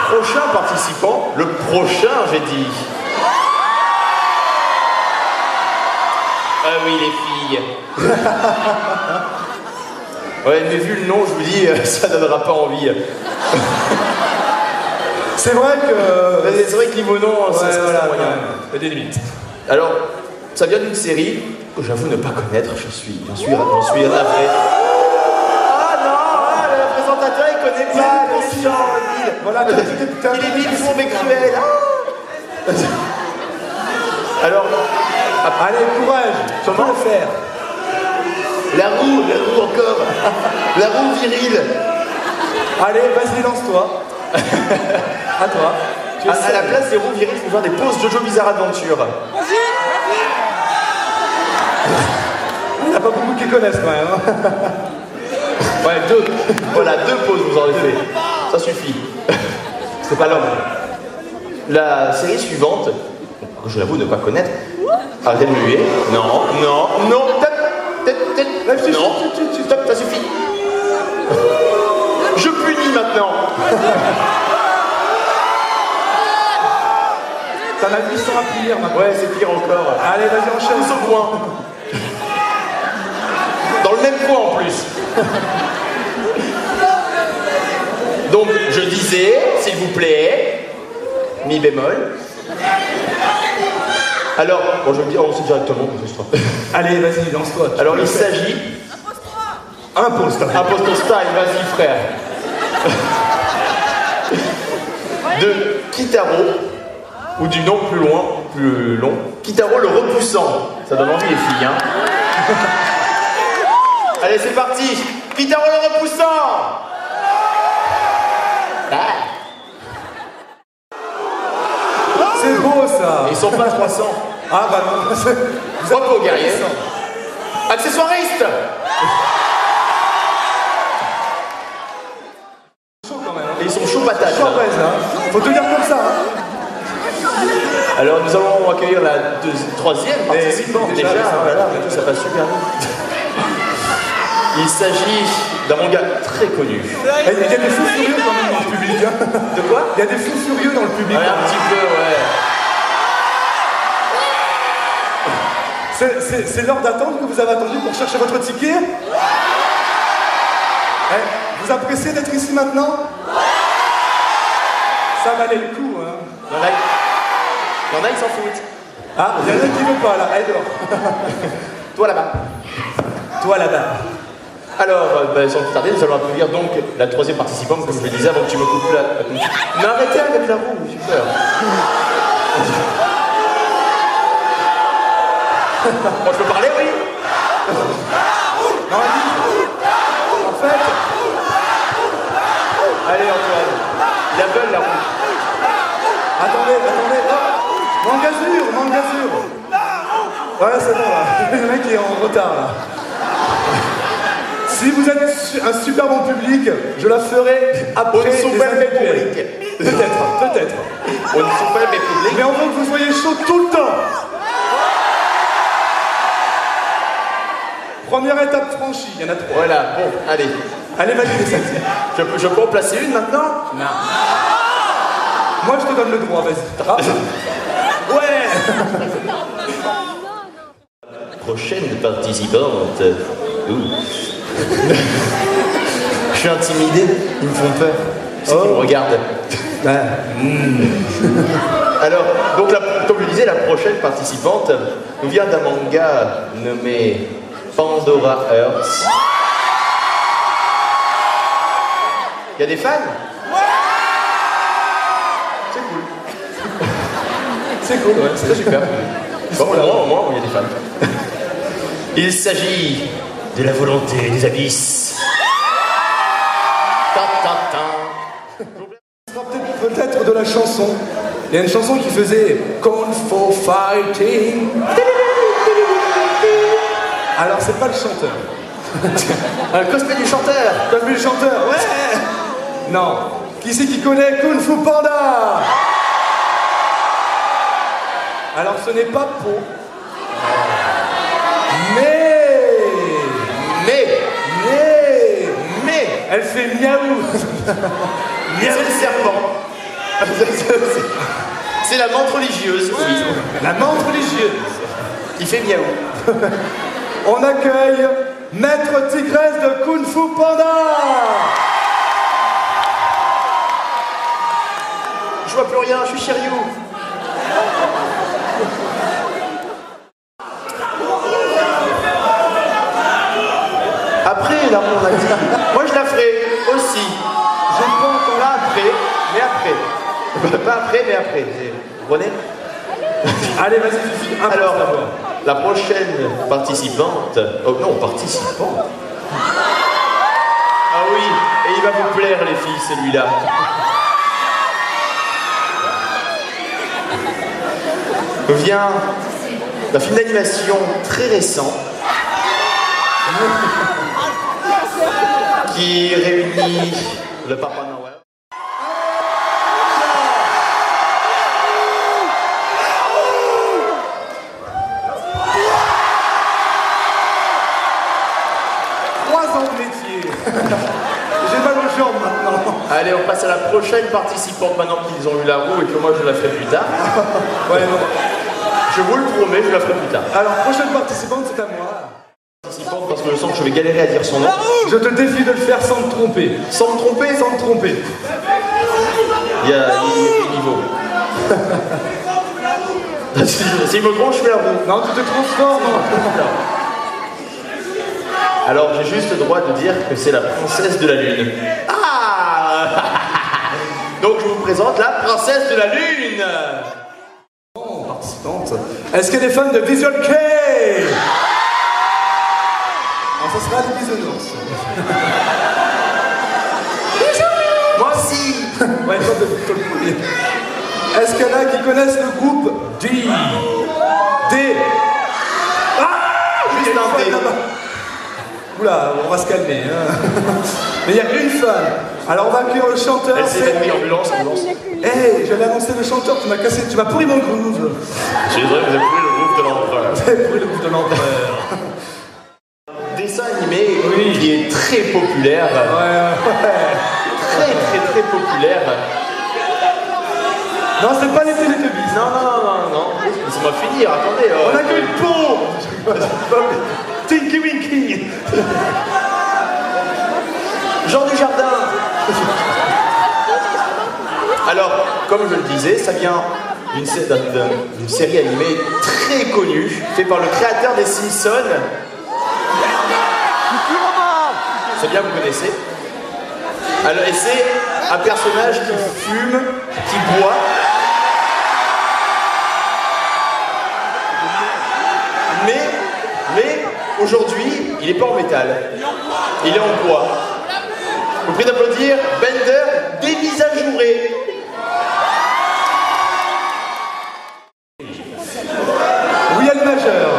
prochain participant, le prochain, j'ai dit. Ah oui, les filles. Ouais, mais vu le nom, je vous dis, ça donnera pas envie. C'est vrai que niveau nom, c'est voilà, moyen. Il y a des limites. Alors, ça vient d'une série que j'avoue ne pas connaître, j'en suis navré. Ah non, le présentateur il connaît pas, le méchant, Voilà, il est vite, fond mais cruel. Alors, allez, courage, tu peux le faire. La roue encore. La roue virile. Allez, vas-y, lance-toi. À toi. À la place des roues viriles, il faut faire des pauses Jojo Bizarre Adventure. Il n'y a pas beaucoup qui connaissent quand même. Hein. Ouais, 2. Voilà, 2 pauses vous en avez fait. Ça suffit. C'est pas l'homme. La série suivante, que je l'avoue ne pas connaître. Arrêtez de muer. Non. Stop, ça suffit. Je punis maintenant. T'en as 800 à punir maintenant. Ouais, c'est pire encore. Allez, vas-y, enchaîne. Tous au point. Dans le même coin en plus. Donc, je disais, s'il vous plaît, mi bémol. Alors, bon, je vais le dire, on sait directement pour ce soir. Allez, vas-y, lance-toi. Alors, il s'agit. Impose-toi. Impose ton style, vas-y, frère. De Kitaro, ou du nom plus long, Kitaro le repoussant. Ça donne envie, les filles, hein. Allez, c'est parti. Kitaro le repoussant. C'est beau, ça. Ils sont pas 300. Ah, bah non. Repos, guerrier. Accessoiriste. Et ils sont chauds patates. Chaud hein. Faut tenir comme ça. Hein. Alors nous allons accueillir la troisième participante déjà. Voilà, ça passe super vite. Il s'agit d'un manga très connu. Il y a des fous furieux quand même dans le public. Hein. De quoi? Il y a des fous furieux dans le public. Ouais, un petit peu, ouais. C'est l'heure d'attente que vous avez attendu pour chercher votre ticket? Vous appréciez d'être ici maintenant? Ça valait le coup, hein. Il y en a, ils s'en foutent. Ah, il y en a qui ne veut pas, là. Elle dort. Toi là-bas. Toi là-bas. Alors, sans plus tarder, nous allons accueillir donc la troisième participante, comme je le disais avant que tu me coupes là. Mais arrêtez avec la roue, super. Moi, je peux parler, oui? Non, en fait... Allez, Antoine. La belle, la roue. Attendez. Oh. Mangazure. Voilà, c'est bon, là. Le mec est en retard, là. Si vous êtes un super bon public, je la ferai après les individuels. Peut-être. On ne sont pas les publics. Mais on veut que vous soyez chaud tout le temps. Première étape franchie, il y en a 3. Voilà, bon, allez. Allez, vas-y, les Je peux en placer une maintenant? Non. Moi, je te donne le droit, vas-y. Ouais. Prochaine participante. Je suis intimidé, ils me font peur. C'est qu'ils me regardent. Alors, donc, comme je le disais, la prochaine participante nous vient d'un manga nommé Pandora Hearts. Il y a des fans? C'est cool. C'est cool, ouais, C'est super. Bon, au moins, il y a des fans. Il s'agit de la volonté des abysses. Peut-être de la chanson. Il y a une chanson qui faisait Kung Fu Fighting. Alors, c'est pas le chanteur. Un cosplay du chanteur. Cosplay du chanteur, ouais. Non. Qui c'est qui connaît Kung Fu Panda? Alors, ce n'est pas Po. Mais, elle fait miaou. C'est le serpent. C'est la menthe religieuse, oui. La menthe religieuse. Qui fait miaou. On accueille Maître Tigresse de Kung Fu Panda. Je vois plus rien, je suis chez Ryu. Après, là, on a dit. Moi, je la ferai aussi. J'ai pas encore là après, mais après. Pas après, mais après. Vous comprenez? Allez, vas-y, Fifi. Alors, la prochaine participante. Oh non, participante. Ah oui, et il va vous plaire, les filles, celui-là. Vient d'un film d'animation très récent qui réunit le Papa Noël. J'ai mal aux jambes maintenant. Allez, on passe à la prochaine participante maintenant qu'ils ont eu la roue et que moi je la ferai plus tard. Ouais, non. Je vous le promets, je la ferai plus tard. Alors, prochaine participante, c'est à moi. Participante parce que je sens que je vais galérer à dire son nom. Je te défie de le faire sans te tromper. Sans me tromper, Sans te tromper. il y a des niveaux. S'il me prend, je fais la roue. Non, tu te transformes. Alors j'ai juste le droit de dire que c'est la princesse de la lune. Ah. Donc je vous présente la princesse de la lune. Bon, participante. Est-ce qu'il y a des fans de Visual K? Alors ça sera les bisounours. Moi aussi. Ouais, toi, toi le premier. Est-ce qu'il y en a qui connaissent le groupe D? Ah, Juste un D. là-bas. Oula, on va se calmer. Hein. Mais il y a une fan. Alors on va accueillir le chanteur. Elle s'est évanouie, ambulance. Hey, j'allais annoncer le chanteur, tu m'as cassé, tu m'as pourri mon groove. Je suis désolé, vous avez pris le groupe de l'empereur. T'as pourri le groove de l'empereur. Dessin animé qui est très populaire. Ouais. Très populaire. Non, c'est pas les Télétubbies. Non. Laissez-moi finir, attendez. On accueille Pau. Tinky Winky. Jean Dujardin. Alors, comme je le disais, ça vient d'une série animée très connue, faite par le créateur des Simpsons. C'est bien, vous connaissez. Alors, et c'est un personnage qui fume, qui boit. Mais aujourd'hui, il n'est pas en métal. Il est en bois. Je vous prie d'applaudir Bender dévisageouré. Oui, elle majeur.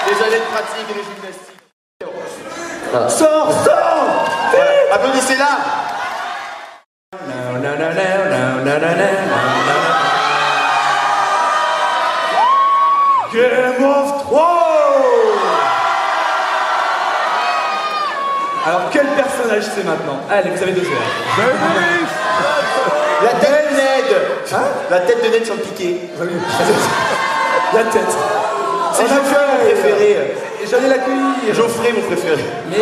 Des années de pratique et de gymnastique. Voilà. Sors. Voilà. Applaudissez-la. Game of Thrones. Alors quel personnage c'est maintenant? Allez, vous avez 2 heures. La tête de Ned. Hein? La tête de Ned sur le piqué. La tête. C'est Geoffrey mon préféré. Et j'allais l'accueillir. Geoffrey mon préféré. Mais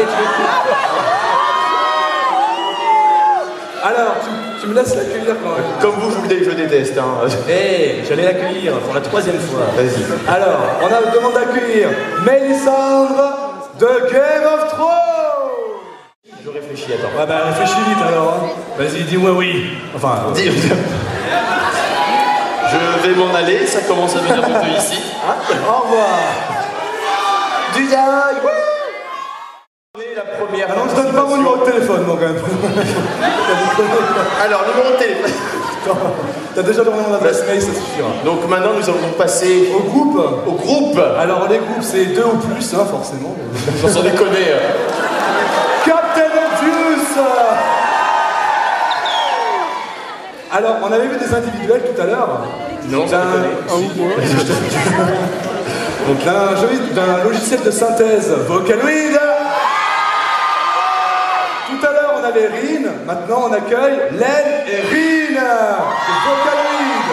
alors, tu me laisses l'accueillir quand même. Comme vous, je déteste. Hein. Hey, j'allais l'accueillir pour la 3e fois. Vas-y. Alors, on a demande d'accueillir Mélisandre de Game of Thrones. Je réfléchis, attends. Ouais, bah réfléchis vite alors. Hein. Vas-y, dis-moi oui. Enfin, Dis- Je vais m'en aller, ça commence à venir de ici. Hein? au revoir. Du yaï, ouais. La première. Ah non, je donne pas mon numéro de téléphone, moi, quand même. Alors, numéro de téléphone. T'as déjà donné mon adresse mail, ça suffira. Donc maintenant, nous allons donc passer Au groupe. au groupe. Alors les groupes, c'est 2 ou plus, hein, forcément. Sans déconner. Captain Obvious. Alors, on avait vu des individuels tout à l'heure. Non, Donc d'un logiciel de synthèse Vocaloid. Tout à l'heure on avait Rin, maintenant on accueille Len et Rin de Vocaloid.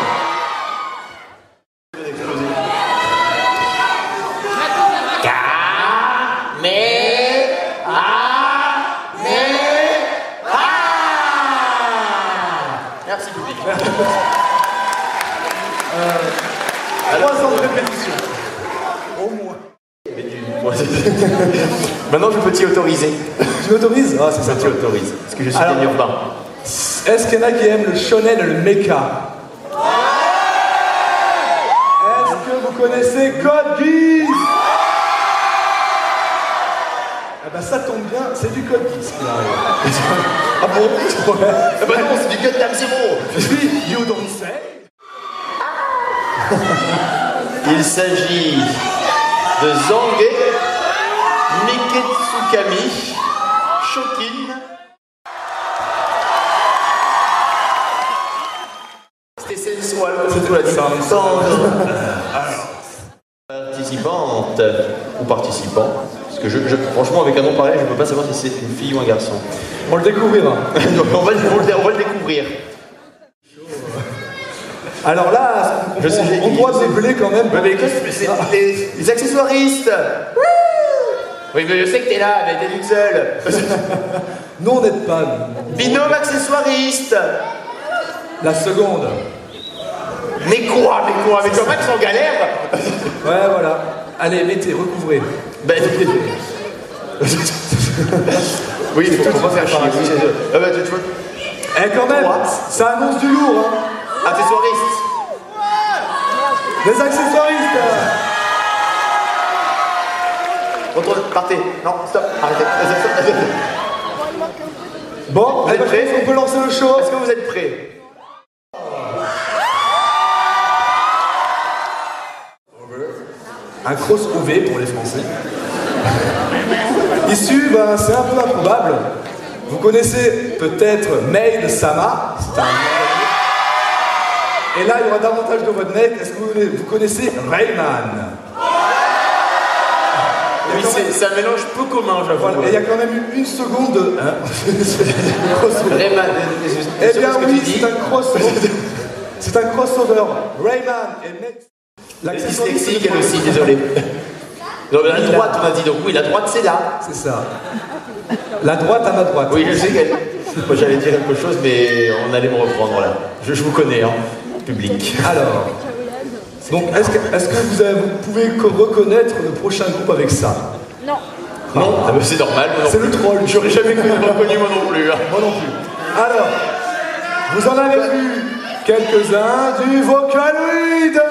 Merci public. 3 ans de répétition. Au moins. Maintenant, je peux t'y autoriser. Tu m'autorises? Ah, c'est ça. Je t'y autorise. Parce que je suis Alors, un urbain. Est-ce qu'il y en a qui aiment le shonen et le mecha? Est-ce que vous connaissez Code Geass? Ah bah ça tombe bien, c'est du Code Geass qui arrive. Ah bon? Ouais. Ah bah non, c'est du Gundam Zero. Puis, you don't say. Il s'agit de Zange Miketsukami Shokin. C'était sensual comme tout l'a dit. Participante ou participant, parce que franchement avec un nom pareil je ne peux pas savoir si c'est une fille ou un garçon. On le découvrira. on va le découvrir. Alors là, on doit meubler quand même. Ouais, mais les accessoiristes. Oui, mais je sais que t'es là, mais t'es toute seule. Non, on n'aide pas. Binôme accessoiriste. La seconde. Mais quoi? Mais tu vois pas qu'ils sont en galère? Ouais, voilà. Allez, mettez, recouvrez. Ben, oui, il faut pas faire chier. Ah bah, tu vois. Eh, quand même, ça annonce du lourd, hein. Accessoiriste. Les accessoiristes. Retourne, partez. Non, stop, arrêtez. Bon, Vous êtes prêts? on peut lancer le show. Est-ce que vous êtes prêts? Un crossover pour les Français. Issu, c'est un peu improbable. Vous connaissez peut-être Maid Sama. C'est un nom. Et là, il y aura davantage de redneck. Est-ce que vous connaissez Rayman? Oui, c'est un mélange peu commun, j'avoue. Voilà. Et il y a quand même une seconde de... Rayman. Eh bien oui, c'est un crossover. C'est un crossover. Rayman et Maid. La dyslexique, elle aussi, désolé. Non, mais la droite, on a dit, donc oui, la droite, c'est là. C'est ça. La droite à ma droite. Oui, je sais qu'elle... Moi, j'allais dire quelque chose, mais on allait me reprendre, là. Je vous connais, hein, public. Alors, donc, est-ce que vous pouvez reconnaître le prochain groupe avec ça? Non. Non, ah bah, c'est normal. C'est le troll. J'aurais jamais reconnu moi non plus. Hein. Moi non plus. Alors, vous en avez vu quelques-uns du Vocaloid.